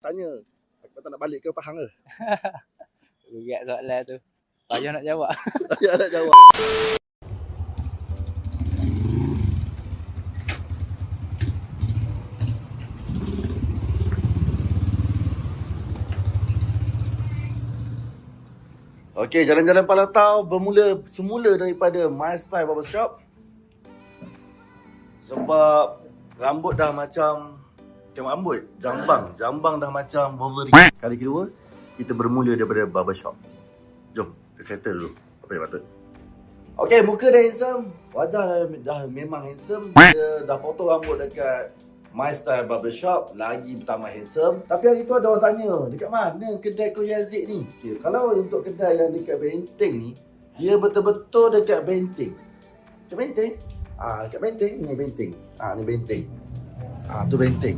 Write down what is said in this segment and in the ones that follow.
tanya. Aku tak nak balik ke Pahang ke? Berat soalan tu. Payah nak jawab. Payah nak jawab. Okey, jalan-jalan Palatau semula daripada My Style Barbershop. Sebab rambut dah macam rambut, jambang dah macam Wolverine. Kali kedua, kita bermula daripada barbershop. Jom, kita settle dulu apa yang patut. Okey, muka dah handsome, wajah dah memang handsome. Dia dah potong rambut dekat My Style Barbershop, lagi bertambah handsome. Tapi hari tu ada orang tanya, dekat mana kedai Coach Yazid ni? Okay, kalau untuk kedai yang dekat Benteng ni, dia betul-betul dekat Benteng. Dekat Benteng? Dekat Benteng. Ni Benteng. Ni Benteng. Tu Benteng.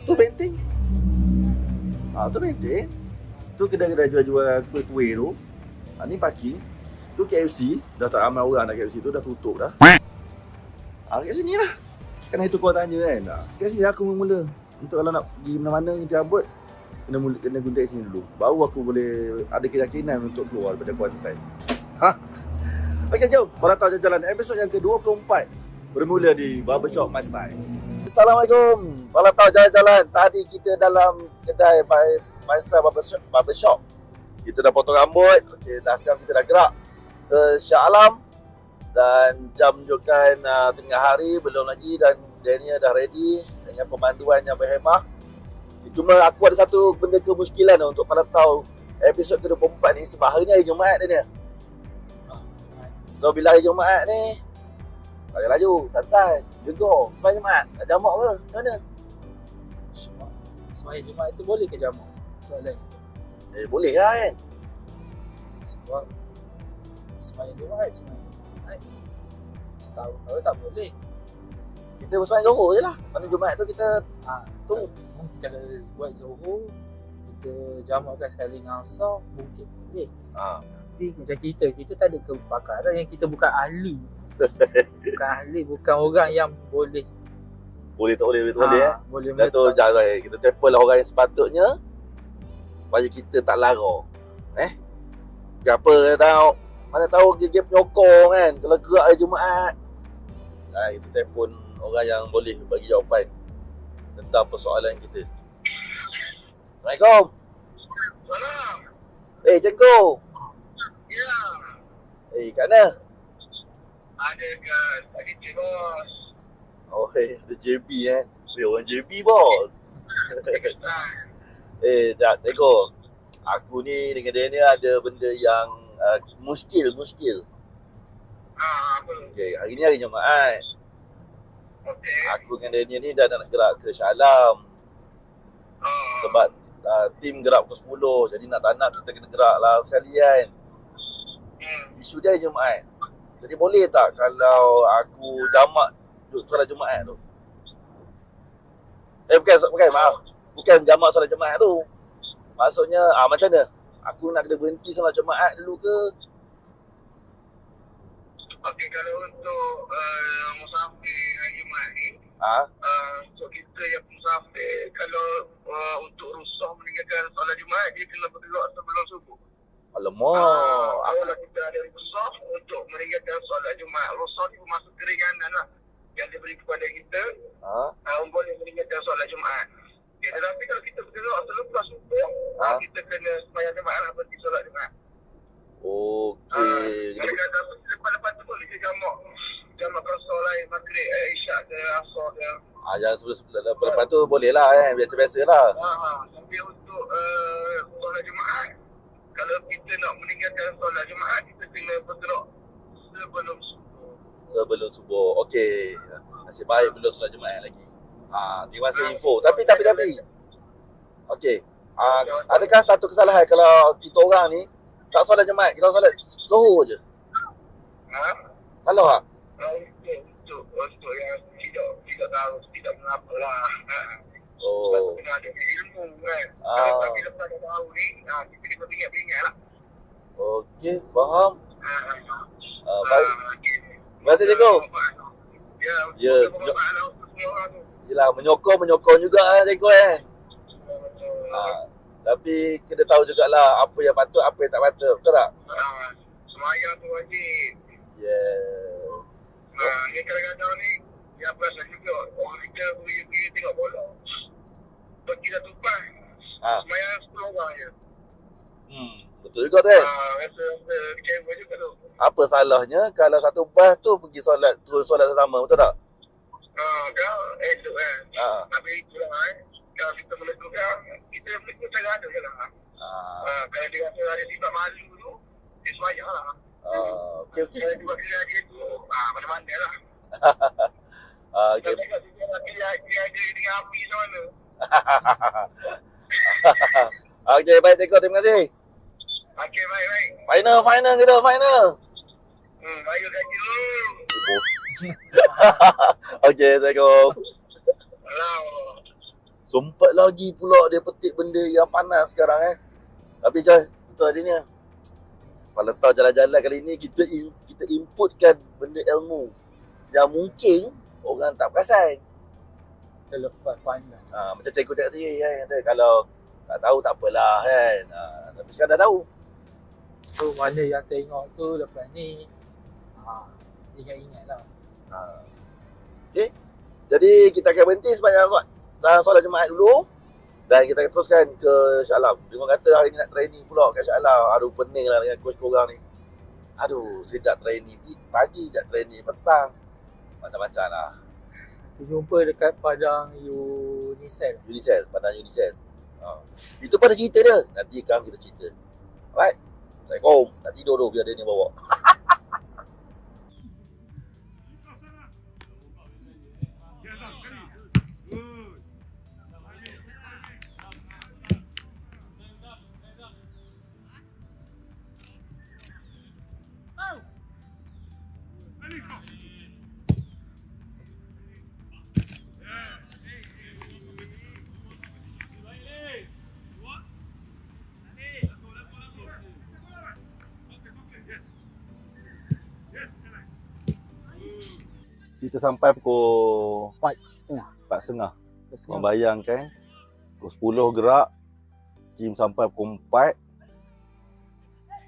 Tu Benteng. Tu Benteng. Tu kedai-kedai jual-jual kuih-kuih tu. Ni parking. Tu KFC. Dah tak ramai orang dah KFC tu, dah tutup dah. Kat sini lah. Kan itu kau tanya kan. Kat sini aku mula. Untuk kalau nak pergi mana-mana ganti rambut, kena guna kat sini dulu. Baru aku boleh ada keyakinan untuk keluar daripada Kuantan. Okey, jom. Palatau Jalan-Jalan. Episod yang ke-24 bermula di Barbershop My Style. Assalamualaikum. Palatau Jalan-Jalan. Tadi kita dalam kedai My Style Barbershop. Kita dah potong rambut. Okey, sekarang kita dah gerak ke Shah Alam. Dan jam menunjukkan tengah hari, belum lagi, dan Daniel dah ready dengan pemanduan yang berhemah. Cuma aku ada satu benda kemuskilan untuk Palatau episod ke-24 ni, sebab hari ni hari Jumaat Daniel. So bila hari Jumaat ni, laju, santai, jegur. Sembahyang Jumaat, nak jamak ke? Macam mana? Sembahyang Jumaat itu boleh ke jamak? Soalan. Boleh lah kan? Sebab sembahyang Jumaat, setahun kalau tak boleh. Kita bersembahyang Zohor je lah. Pada Jumaat tu kita tunggu. Kalau buat Zohor, kita jamakkan sekali dengan Asar, mungkin boleh. Tapi macam kita tak ada kepakaran, yang kita bukan ahli. Bukan orang yang boleh. Boleh tak boleh. Boleh. Dan tu jangan kita tempel lah orang yang sepatutnya, supaya kita tak lara. Apa tau. Mana tahu dia penyokong kan, kalau gerak hari Jumaat. Kita telefon orang yang boleh bagi jawapan tentang persoalan kita. Assalamualaikum. Salam. Cikgu. Ya. Kat mana? Ada kat ADJ bos. Ada JB orang JB bos. Tak cikgu. Aku ni dengan Daniel ada benda yang muskil. Apa? Okay, hari ni hari Jumaat. Okey. Aku dengan Daniel ni dah nak gerak ke Shah Alam. Sebab tim gerak pukul 10. Jadi nak tak nak kita kena gerak lah sekalian. Isu dia hari Jumaat. Jadi boleh tak kalau aku jamak solat Jumaat tu? Bukan jamak solat Jumaat tu. Maksudnya macam mana? Aku nak kena berhenti solat Jumaat dulu ke? Okey, kalau untuk musafir hari Jumaat ni, untuk kita yang musafir, kalau untuk rusah meninggalkan solat Jumaat, dia kena bergerak sebelum subuh. Alamak. Kalau kita ada rusah untuk meninggalkan solat Jumaat, rusah ni bermaksud keringanan lah yang diberi kepada kita, boleh meninggalkan solat Jumaat. Okay, tetapi kalau kita bergerak selepas subuh, kita kena sembahyang Jumaat, berhenti solat Jumaat. Okey. Kadang-kadang lepas tu boleh jamak kosor lain, maghrib, isyak ke, asar ke. Jangan sebelum lepas tu boleh lah kan, biasa-biasa lah. Tapi untuk solat Jumaat, kalau kita nak meninggalkan solat Jumaat, kita kena bergerak sebelum subuh. Okey. Nasib baik belum solat Jumaat lagi. Terima kasih info. Tapi. Okey. Adakah satu kesalahan kalau kita orang ni tak solat Jumaat, kita solat Zuhur je? Kalau untuk yang tidak tahu, tidak mengapa lah. Oh. Kena ada ilmu kan. Tapi lepas dah tahu ni, kita kena beringat-beringat lah. Okey, faham. Baik. Terima kasih cikgu. Ya. Yelah, menyokong juga cikgu kan. Tapi kena tahu jugalah apa yang patut, apa yang tak patut. Betul tak? Semayang tu wajib. Yeah. Ni kadang-kadang ni yang perasan juga orang kita pergi tengok bola. Pergi dah tumpah. Semayang 10 orang je. Betul juga tu kan? Rasa kecewa juga tu. Apa salahnya kalau satu bas tu pergi solat, turun solat sama, betul tak? Kalau elok kan. Tapi itulah kalau kita boleh tukar, kita boleh cara ada je lah. Kalau dia rasa ada sifat malu tu, dia semayang lah. Okay. Kalau dia kira dia tu, mana-mana lah. Okay. Kita tengok dia ada dengan api macam mana. Okay, baik Teko, terima kasih. Okey, baik. Final kita, final. Bayu gaji dulu. Okay, Assalamualaikum. Alah. Sempat lagi pula dia petik benda yang panas sekarang Tapi Joy, betul lah dia ni. Kalau tahu jalan-jalan kali ni kita inputkan benda ilmu yang mungkin orang tak perasan. Terlepas pandang. Macam cikgu cakap tadi kan, kalau tak tahu tak apalah kan. Tapi sekarang dah tahu. So mana yang tengok tu lepas ni ingat-ingat lah. Okay. Jadi kita akan berhenti sebanyak solat Jumaat dulu. Dan kita akan teruskan ke Shah Alam. Dia kata hari ni nak training pula kat Shah Alam. Aduh pening lah dengan coach korang ni. Aduh sekejap training pagi, sekejap training petang. Macam-macam lah. Kita jumpa dekat Padang Unicel, Padang Unicel. Itu pada cerita dia. Nanti kita cerita. Alright. Assalamualaikum. Tak tidur dulu biar dia ni bawa. Kita sampai pukul 4.30. Korang bayangkan pukul 10 gerak, Kim sampai pukul 4.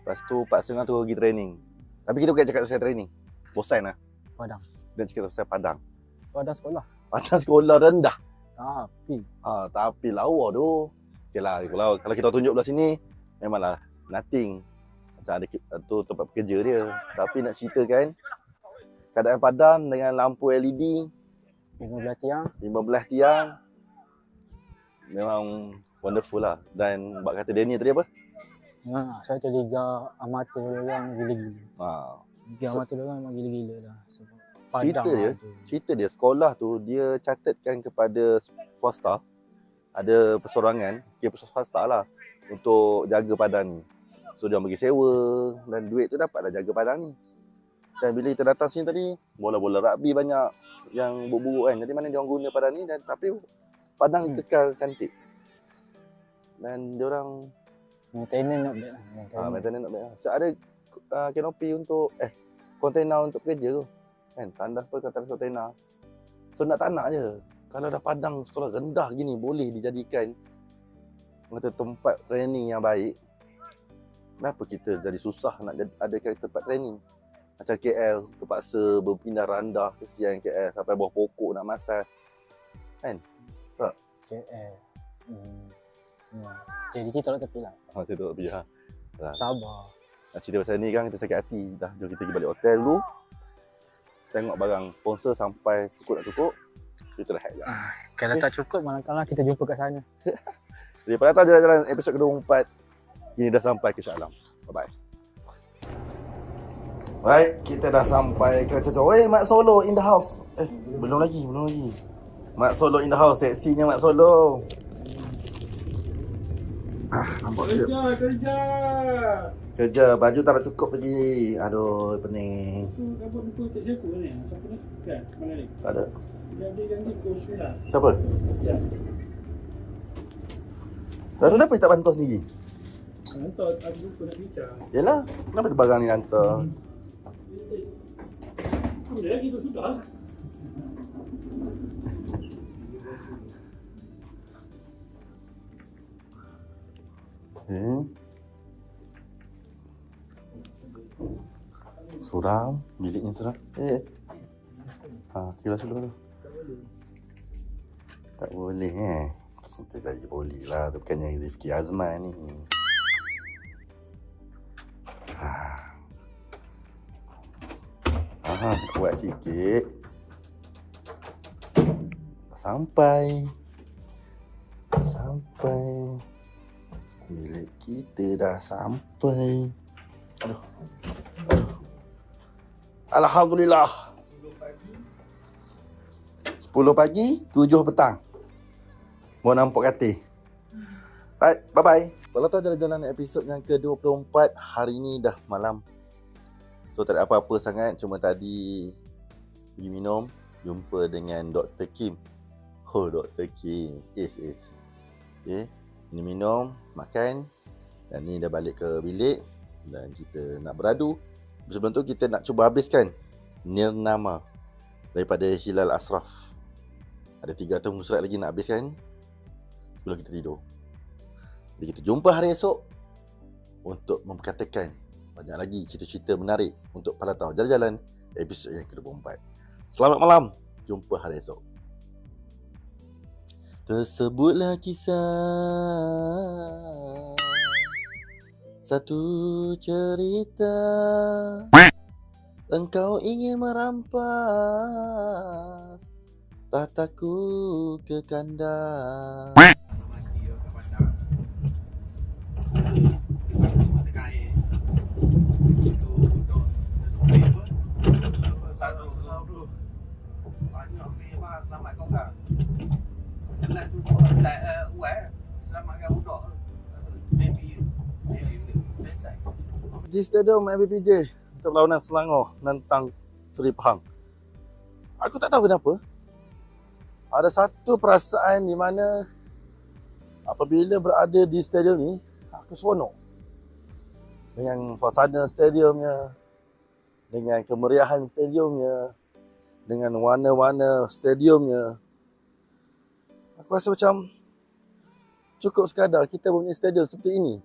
Lepas tu 4.30 tu pergi training. Tapi kita bukan cakap pasal training. Bosan lah. Padang. Dia cakap pasal Padang. Padang sekolah. Padang sekolah rendah. Tapi lawa tu. Okay lah, kalau kita tunjuk belah sini, memanglah nothing. Macam ada tu tempat pekerja dia. Tapi nak ceritakan, keadaan Padang dengan lampu LED 15 tiang memang wonderful lah. Dan bak kata Danny tadi apa? Saya tu liga amatur orang gila-gila. Liga amatur orang memang gila-gila lah. Cerita dia sekolah tu dia catatkan kepada swasta. Ada persorangan, swasta lah untuk jaga Padang ni. So dia bagi sewa dan duit tu dapatlah jaga Padang ni. Dan bila kita datang sini tadi, bola-bola rugby banyak yang buruk-buruk kan. Jadi mana dia orang guna Padang ni, dan tapi Padang kekal cantik. Dan dia orang maintenance not bad lah. Maintenance not bad lah. So ada kanopi untuk kontainer untuk kerja tu. Kan tandas pun kata kontainer. So nak tak nak je. Kalau dah Padang sekolah rendah gini boleh dijadikan tempat training yang baik. Kenapa kita jadi susah nak adakan tempat training? Macam KL terpaksa berpindah randah, kesian KL sampai bawah pokok nak masas. Kan? Tak? KL. Jadi kita tak tepi lah. Saya tak tepi lah. Sabar. Nak cerita pasal ni kan kita sakit hati. Dah jom kita pergi balik hotel dulu. Tengok barang sponsor sampai cukup nak cukup. Kita rehat je. Kalau tak cukup, malangkala kita jumpa kat sana. Jadi pada datang jalan-jalan episod ke-24. Kini dah sampai ke Shah Alam. Bye-bye. Baik, kita dah sampai ke Cocok. Mak Solo in the house. Belum lagi. Mak Solo in the house. Seksinya Mak Solo. Nampak kerja. Baju tak ada cukup lagi. Aduh, pening. Dapat buku tak siapa ni? Siapa ni? Kan? Mana ni? Tak ada. Janji pukul 9. Siapa? Ya. Dah kenapa tak bantu sendiri? Hantar ada buku nak bincang. Yalah, kenapa dia barang ni hantar? Boleh lagi tu sudah lah. Suram, biliknya suram. Kilas dulu tu. Tak boleh Kita jadi boleh lah. Tu bukannya Rifki Azman ni. Kuat sikit. Sampai. Bilik kita dah sampai. Aduh. Alhamdulillah. 10 pagi, 7 petang. Mau nampak katil. Right, bye-bye. Kalau tahu jalan-jalan episod yang ke-24, hari ni dah malam. So tak ada apa-apa sangat, cuma tadi pergi minum, jumpa dengan Dr. Kim. Dr. Kim. Yes. Okay, ini minum, makan. Dan ni dah balik ke bilik. Dan kita nak beradu. Sebelum tu kita nak cuba habiskan Nirnama daripada Hilal Asraf. Ada 3 tunggu surat lagi nak habiskan sebelum kita tidur. Jadi kita jumpa hari esok untuk memperkatakan banyak lagi cerita-cerita menarik untuk para tahu jalan-jalan episod yang ke-24. Selamat malam. Jumpa hari esok. Tersebutlah kisah satu cerita. Engkau ingin merampas tahtaku ke kandang. Di Stadium MBPJ untuk perlawanan Selangor menentang Seri Pahang. Aku tak tahu kenapa. Ada satu perasaan di mana apabila berada di stadium ni, aku seronok. Dengan suasana stadiumnya, dengan kemeriahan stadiumnya, dengan warna-warna stadiumnya. Aku rasa macam cukup sekadar kita punya stadium seperti ini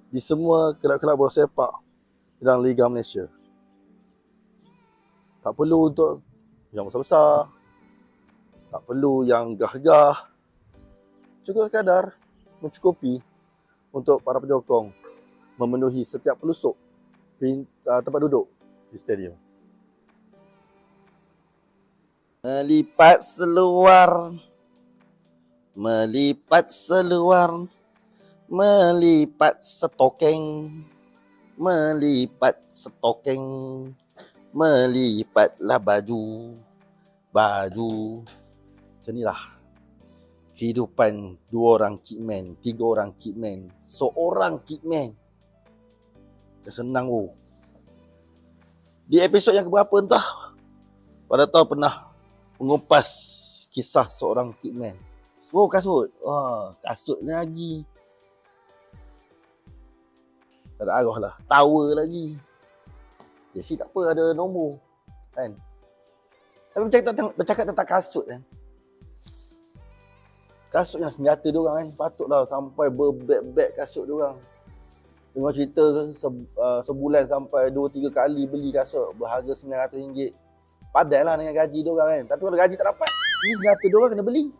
di semua kelab-kelab bola sepak dalam Liga Malaysia. Tak perlu untuk yang besar-besar, tak perlu yang gah-gah. Cukup sekadar mencukupi untuk para penyokong memenuhi setiap pelusuk tempat duduk di stadium. Melipat seluar, melipat seluar, melipat stokeng, melipat stokeng, melipatlah baju. Macam inilah kehidupan 2 orang kitman, 3 orang kitman, seorang kitman. Senang Di episod yang keberapa entah, pada tahu pernah mengupas kisah seorang kitman. Kasut. Kasut ni lagi. Tak ada arah lah. Tower lagi. Jadi tak apa, ada nombor. Kan? Tapi bercakap tentang kasut kan. Kasut yang senjata diorang kan. Patutlah sampai berbeg-beg kasut diorang. Tengok cerita sebulan sampai 2-3 kali beli kasut berharga RM900. Padan lah dengan gaji diorang kan. Tapi kalau gaji tak dapat, ni senjata diorang kena beli.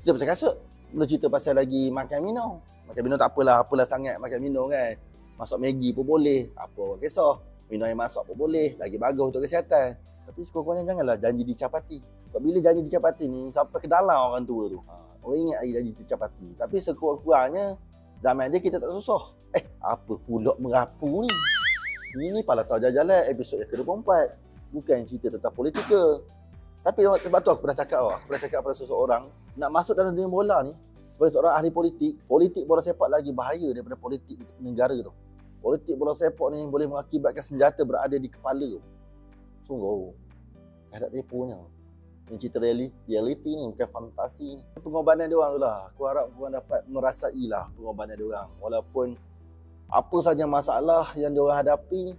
Kita pasal kasut. Belum cerita pasal lagi makan minum. Makan minum tak apalah sangat makan minum kan. Masak Maggi pun boleh. Apa orang kisah. Minum air masak pun boleh. Lagi bagus untuk kesihatan. Tapi sekurang-kurangnya janganlah janji dicapati. Sebab bila janji dicapati ni sampai ke dalam orang tua tu. Orang ingat lagi janji dicapati. Tapi sekurang-kurangnya zaman dia kita tak susah. Apa pula merapu ni? Ini pala tahu jalan-jalan episod yang ke-24. Bukan cerita tentang politika. Tapi sebab tu aku pernah cakap pada seseorang, nak masuk dalam dunia bola ni, sebagai seorang ahli politik bola sepak lagi bahaya daripada politik negara tu. Politik bola sepak ni boleh mengakibatkan senjata berada di kepala tu. Sungguh. Tak tipunya. Ini cerita reality ni, bukan fantasi ni. Pengorbanan diorang tu lah. Aku harap korang dapat merasailah pengorbanan diorang. Walaupun apa sahaja masalah yang diorang hadapi,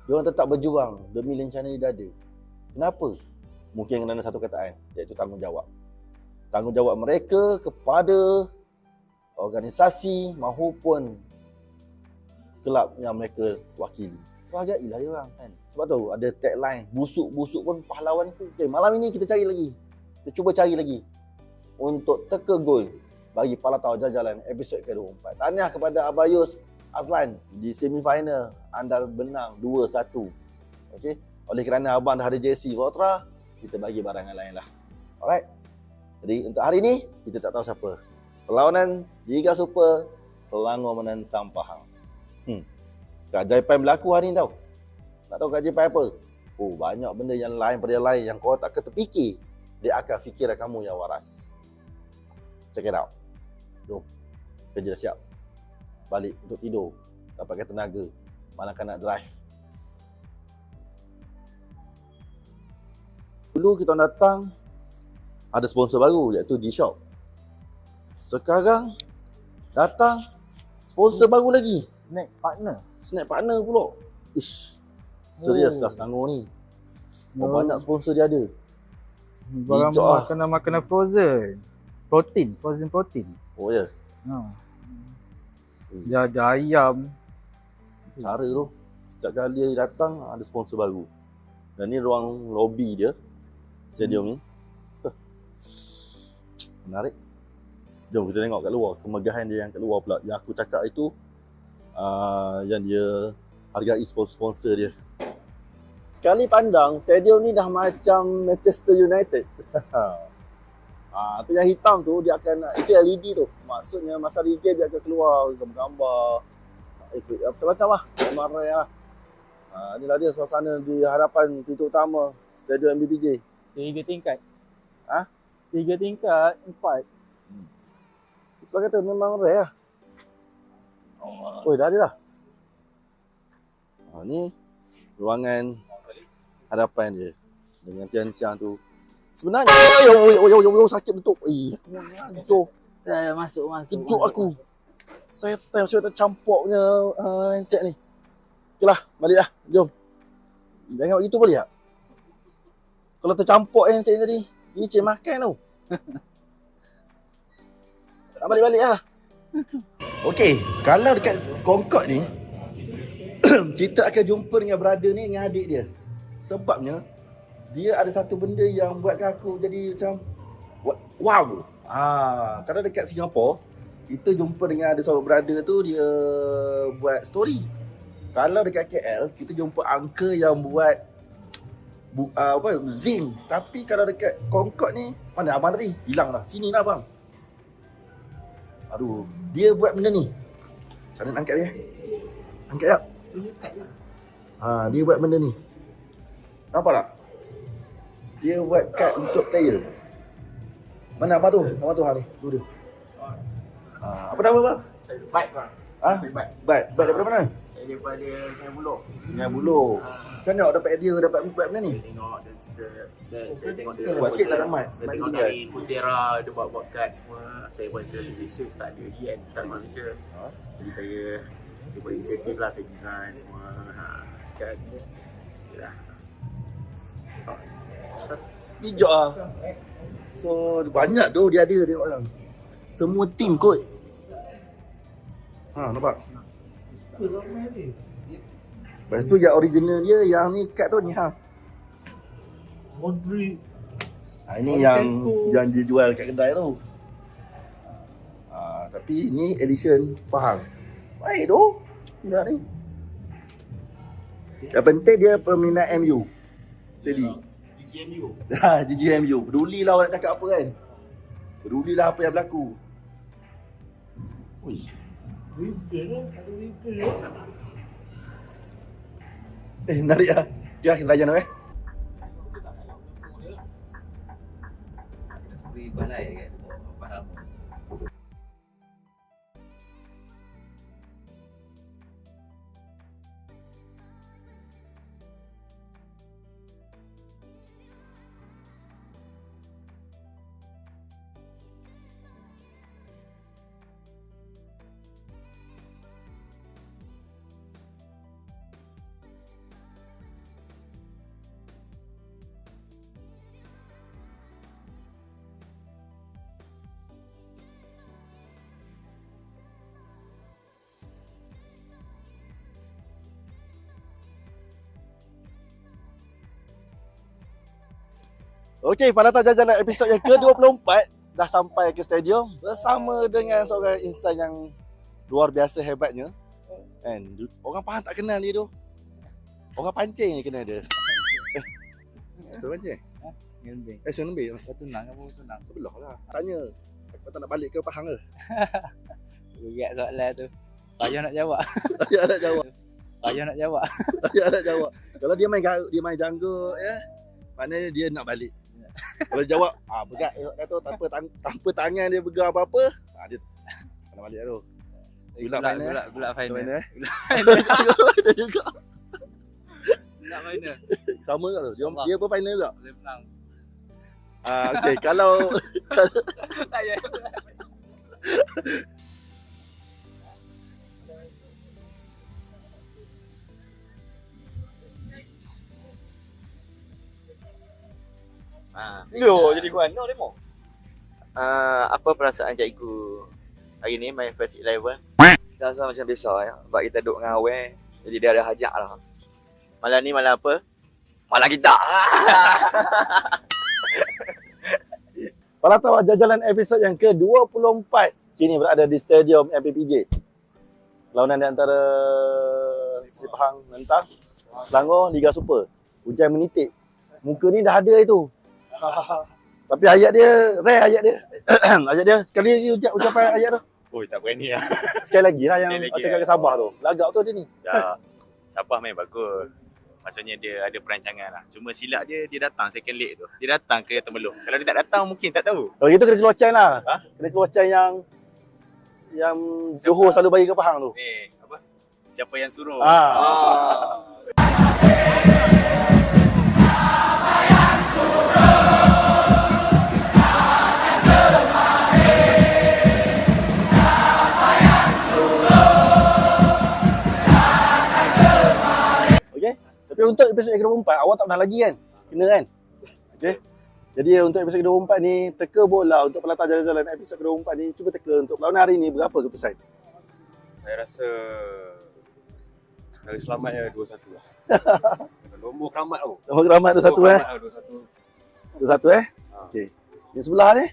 diorang tetap berjuang demi lencana di dada. Kenapa? Mungkin kerana satu kataan, iaitu tanggungjawab. Tanggungjawab mereka kepada organisasi mahupun kelab yang mereka wakili. So hargailah dia orang kan. Sebab tu ada tagline, busuk-busuk pun pahlawanku. Okay, malam ini kita cari lagi. Kita cuba cari lagi untuk teka gol bagi Palatau Jajalan episod ke-24. Tahniah kepada Abayus Azlan di semifinal anda menang 2-1. Okey. Oleh kerana abang dah ada jersey Ultra, kita bagi barangan lain lah. Alright. Jadi untuk hari ni kita tak tahu siapa. Perlawanan Liga Super Selangor menentang Pahang. Keajaiban berlaku hari ni tau. Tak tahu keajaiban apa? Oh, banyak benda yang lain pada yang lain yang kau tak terfikir di akal fikiran kamu yang waras. Check it out. Jom. Kerja dah siap. Balik untuk tidur. Dapatkan tenaga. Malangkan nak drive. Dulu kita datang ada sponsor baru iaitu G-Shock. Sekarang datang sponsor baru lagi. Snack partner pula. Ish. Serius dah Selangor ni. Banyak sponsor dia ada. Barang makanan frozen. Frozen protein. Oh ya. Dia ada ayam. Cara tu. Setiap kali datang ada sponsor baru. Dan ni ruang lobby dia. Stadium ni. Menarik. Jom kita tengok kat luar. Kemegahan dia yang kat luar pula. Yang aku cakap itu yang dia hargai sponsor dia. Sekali pandang, stadium ni dah macam Manchester United. Tu yang hitam tu, dia akan, itu LED tu. Maksudnya masa di game dia akan keluar gambar-gambar. Macam-macam lah. Gambar lah. Inilah dia suasana di hadapan pintu utama Stadium MBPJ. 3 tingkat. 3 tingkat, 4. Kau kata memang rare lah. Oh, dah ada dah. Ni ruangan hadapan dia dengan tiang-tiang tu. Sebenarnya sakit betul. Hancur. Dah masuk. Kejut aku. Saya tercampur punya handset ni. Okeylah, balik lah. Jom. Jangan begitu boleh tak? Kalau tercampur handset tadi, ini cik makan tau. Tak balik-balik lah. Okey, kalau dekat Concord ni kita akan jumpa dengan brother ni dengan adik dia. Sebabnya dia ada satu benda yang buatkan aku jadi macam wow. Kalau dekat Singapura kita jumpa dengan ada seorang brother tu dia buat story. Kalau dekat KL kita jumpa uncle yang buat zine. Tapi kalau dekat Concord ni, mana abang tadi? Hilang dah. Sini lah abang. Aduh, dia buat benda ni. Cara nak angkat dia. Angkat tak? Dia buat benda ni. Nampak tak? Dia buat kad untuk player. Mana abang tu? Abang tu ni. Tu dia. Apa nama bang? Saya Bat bang. Saya Bat. Bat daripada mana? Saya daripada Sungai Buloh. Sungai Buloh. Macam mana awak dapat idea dapat buat benda ni? Saya tengok dia. Buat sikit lah Mat. Saya tengok dari Futera, dia buat kad semua. Saya buat inspirasi Malaysia, tak ada lagi kan, tak Malaysia. Jadi saya buat inisiatif lah, saya design semua. Kad. Yalah. Bijak lah. So banyak tu dia ada tengok orang. Semua team kot. Nampak? Lepas tu yang original dia, yang ni kad tu ni Modric. Ini yang dia jual kat kedai tu. Tapi ni edition Pahang. Baik tu. Benda ni. Yang penting dia peminat MU. Steady. GGMU. GGMU. Pedulilah awak nak cakap apa kan. Pedulilah apa yang berlaku. Ui. Ada wiggle. Menarik lah. Dia kita layan tu Seperti balai kan. Faham. Okey, Falata Jajalan episod yang ke-24 dah sampai ke stadium bersama dengan seorang insan yang luar biasa hebatnya. Kan? Orang Pahang tak kenal dia tu. Orang pancing je kenal dia. Betul pancing? Ngelbeng. Senembih. Satu nang apa tunang. Sebelah lah. Tanya. Kau tak nak balik ke Pahang ke? Berat soalan tu. Payah nak jawab. Tak nak jawab. Payah nak jawab. Tak nak jawab. Kalau dia main janggut ya, maknanya dia nak balik. Kalau jawab, berat tu tanpa tangan dia pegang apa-apa, dia nak balik tu. Gulak final. Dia juga. Gulak final. Sama ke tu? Dia pun final juga. Boleh menang. Okey, kalau Tak payah. Yo, jadi kawan. No, demo. Apa perasaan cikgu hari ni main first 11? Kita rasa macam biasa ya. Sebab kita duduk dengan awal, jadi dia ada hajat lah. Malam ni malam apa? Malam kita. Falata Jajalan episod yang ke-24 kini berada di Stadium MPPJ. Lawanan di antara Seri Pahang Mentang, Selangor, Liga Super. Hujan menitik. Muka ni dah ada itu. Tapi ayat dia, rare ayat dia. Ayat dia, sekali lagi ucapan ayat tu. Oh, tak berani lah. Sekali lagi lah yang Sekali lagi cakap ke Sabah tu. Lagak tu dia ni. Ya, Sabah main bagus. Maksudnya dia ada perancangan lah. Cuma silap dia datang second leg tu. Dia datang ke Temelung. Kalau dia tak datang mungkin tak tahu. Kalau gitu kena keluar Chan lah. Ha? Kena keluar Chan yang Johor selalu bagi ke Pahang tu. Apa? Siapa yang suruh? Tapi untuk episod yang ke-24, awak tak pernah lagi kan? Kena kan? Okay. Jadi untuk episod ke-24 ni, teka bola untuk Falata Jajalan episod ke-24 ni, cuba teka untuk perlawanan hari ni berapa keputusan? Saya rasa sekali selamat ya 2-1 lah. Nombor keramat tu. Nombor keramat tu satu 2-1. Tu satu Okey. Yang sebelah ni?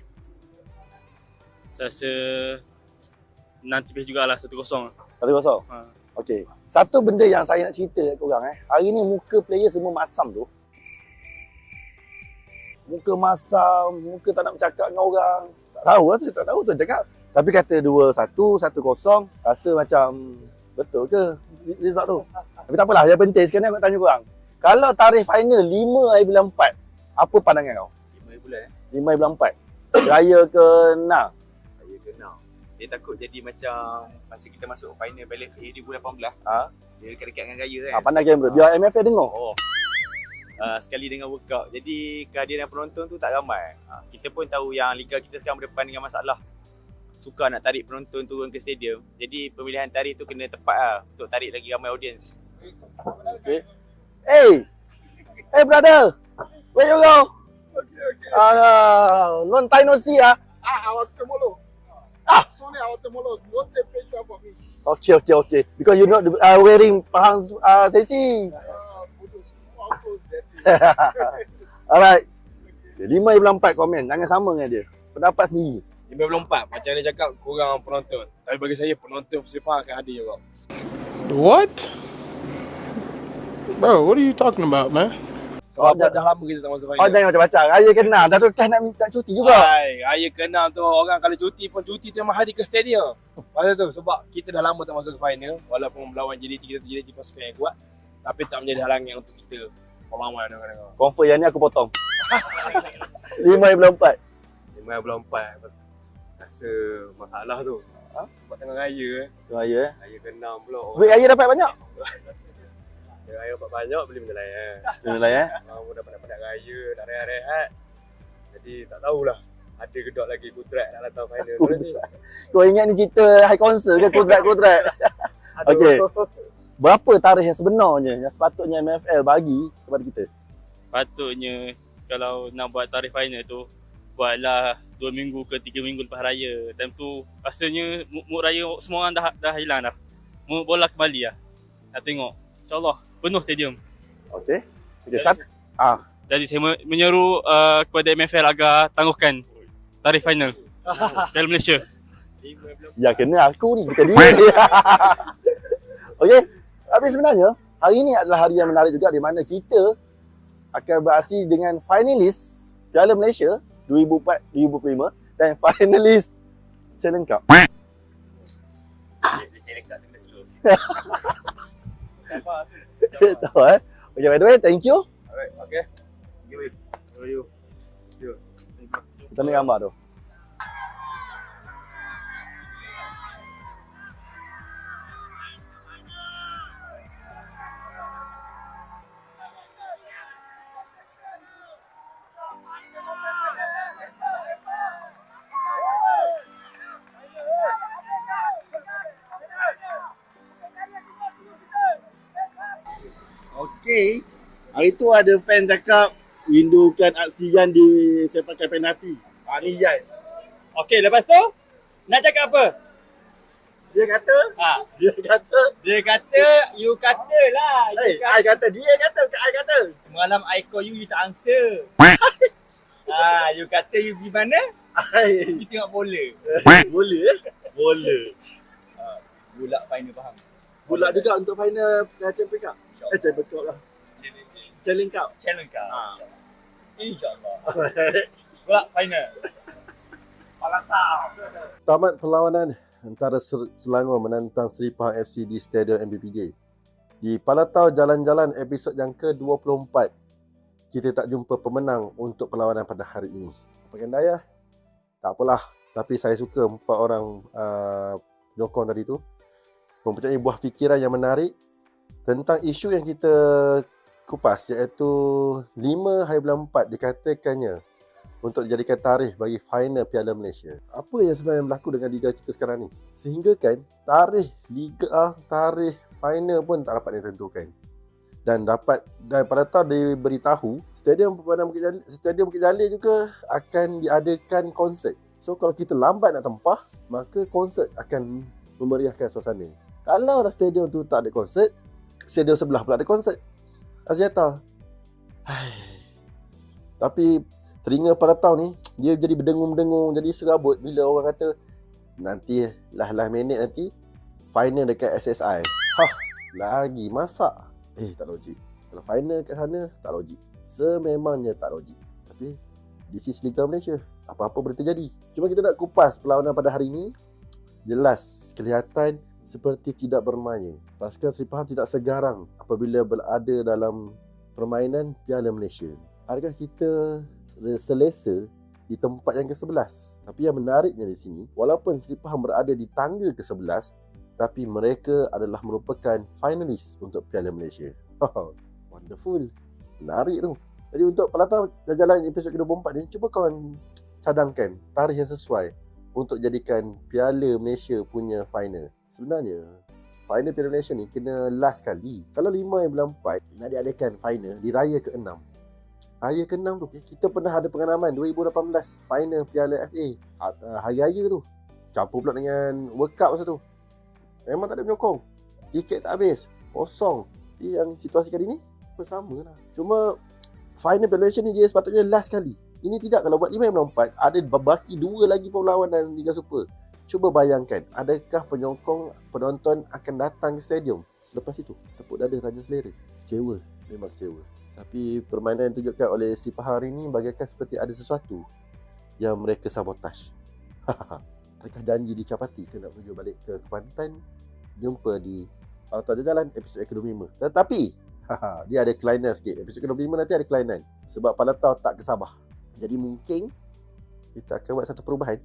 Saya rasa menang tipis jugalah 1-0. 1-0. Okey. Satu benda yang saya nak cerita kat korang hari ni muka player semua masam tu. Muka masam, muka tak nak bercakap dengan orang. Tak tahu lah tu, tak tahu tu cakap. Tapi kata 2-1, 1-0, rasa macam betul ke result tu? Tapi tak apalah, yang penting sekarang aku nak tanya korang. Kalau tarikh final 5 hari bulan 4, apa pandangan kau? 5 bulan 5 hari bulan 4. Raya ke-6. Saya kenal. Dia takut jadi macam masa kita masuk final Piala FA 2018. Dia dekat-dekat dengan raya kan. Pandai kamera, biar MFA dengar. Sekali dengan workout. Jadi kehadiran penonton tu tak ramai. Kita pun tahu yang liga kita sekarang berdepan dengan masalah. Suka nak tarik penonton turun ke stadium. Jadi pemilihan tarikh tu kena tepat lah untuk tarik lagi ramai audience. Okay. Hey brother, where you go? Long time no see I was Temolo. Sorry, I was Temolo. Don't take pressure for me. Okay. Because you're not wearing Pahang sesi. Alright. 5 bulan 4 komen. Jangan sama dengan dia. Pendapat sendiri. 5-4 macam dia cakap kurang penonton. Tapi bagi saya penonton Seri Pahang akan ada juga. What? Bro, what are you talking about, man? Sebab dah lama kita tak masuk final. Jangan macam-macam. Raya kena. Dah tu kan nak minta cuti juga. Raya kena tu orang kalau cuti pun cuti tengah hari ke stadium. Masa tu sebab kita dah lama tak masuk ke final. Walaupun melawan JDT kita tu JDT pasukan yang kuat. Tapi tak menjadi halangan untuk kita pengalaman dengar-dengar. Confirm yang ni aku potong. 5 bulan 4. 5 bulan 4. Rasa masalah tu. Sebab tengah raya Raya Raya ke-6 pula. Duit raya dapat banyak? Raya dapat banyak boleh menilai Menilai Orang dapat raya, nak rehat-rehat. Jadi tak tahulah. Ada kedok lagi kudrat nak datang final tu nanti. Kau ingat ni cerita high concert ke kudrat-kudrat? Okey. Berapa tarikh yang sebenarnya yang sepatutnya MFL bagi kepada kita? Patutnya kalau nak buat tarikh final tu, buatlah 2 minggu ke 3 minggu lepas raya. Time tu rasanya mood raya semua orang dah hilang dah. Mood bola kembali lah. Nak tengok. InsyaAllah penuh stadium. Okey. Jadi saya menyeru kepada MFL agar tangguhkan tarikh final Piala Malaysia. Ya kena aku ni, bukan dia. Okey. Tapi sebenarnya hari ini adalah hari yang menarik juga di mana kita akan beraksi dengan finalis Piala Malaysia 2004-2005 dan finalis Challenge Cup. Tahu Okay, by the way, thank you. Alright, okay. Give it. You. Kita ambil gambar tu. Okay. Hari tu ada fan cakap rindukan aksi Yan di sepakan penalti. Ni Yan. Okay, lepas tu nak cakap apa? Dia kata, You kata lah. I kata, dia kata, bukan I kata. Semalam I call you tak answer. You kata you pergi mana? You tengok bola. Boleh Boleh. Bulat final faham. Bulat juga untuk final Champions Cup. Champions Cup lah. Challenge Cup. InsyaAllah. Bulat final. Tamat perlawanan antara Selangor menentang Seri Pahang FC di Stadium MBPJ. Di Palatau Jalan-Jalan episod yang ke-24, kita tak jumpa pemenang untuk perlawanan pada hari ini. Pakai daya, tak apalah. Tapi saya suka 4 orang penyokong tadi tu mempunyai buah fikiran yang menarik tentang isu yang kita kupas, iaitu 5 hari bulan 4 dikatakannya untuk dijadikan tarikh bagi final Piala Malaysia. Apa yang sebenarnya berlaku dengan liga kita sekarang ni? Sehingga kan tarikh liga, tarikh final pun tak dapat ditentukan. Dan pada tahun diberitahu Stadium Bukit Jalil juga akan diadakan konsert. So kalau kita lambat nak tempah, maka konsert akan memeriahkan suasana. Kalau dah stadium tu tak ada konsert, stadium sebelah pula ada konsert. Aziata. Tapi telinga pada tahun ni dia jadi berdengung-dengung, jadi serabut bila orang kata nanti last minute nanti final dekat SSI. Lagi masak. Tak logik. Kalau final kat sana tak logik. Sememangnya tak logik. Tapi this is Liga Malaysia. Apa-apa boleh terjadi. Cuma kita nak kupas perlawanan pada hari ini. Jelas kelihatan seperti tidak bermaya. Pasukan Seri Pahang tidak segarang apabila berada dalam permainan Piala Malaysia. Adakah kita selesa di tempat yang ke-11? Tapi yang menariknya di sini, walaupun Seri Pahang berada di tangga ke-11, tapi mereka adalah merupakan finalis untuk Piala Malaysia. Wonderful. Menarik tu. Jadi untuk Palatau Jalan episod ke-24 ni, cuba kawan cadangkan tarikh yang sesuai untuk jadikan Piala Malaysia punya final. Sebenarnya final Piala Malaysia ni kena last kali. Kalau 5 bulan 4 nak diadakan final di raya ke-6. Raya ke-6 tu kita pernah ada pengalaman 2018 final Piala FA. Hari raya tu campur pula dengan World Cup masa tu. Memang tak ada penyokong. Tiket tak habis. Kosong. Jadi yang situasi kali ni sama lah. Cuma final Piala Malaysia ni dia sepatutnya last kali. Ini tidak. Kalau buat 5 bulan 4 ada baki 2 lagi perlawanan Liga Super. Cuba bayangkan, adakah penonton akan datang ke stadium selepas itu? Tepuk dada raja selera. Kecewa, memang kecewa. Tapi permainan yang ditunjukkan oleh Seri Pahang hari ini bagaikan seperti ada sesuatu yang mereka sabotaj. Adakah janji dicapati ke nak menuju balik ke Kelantan? Jumpa di Palatau Jalan episod ke-25. Tetapi dia ada kelainan sikit. Episod ke-25 nanti ada kelainan sebab Palatau tak kesabah. Jadi mungkin kita akan buat satu perubahan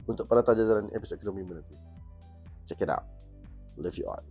untuk Palatau Jalan episod ke-25 nanti. Check it out. Love you all.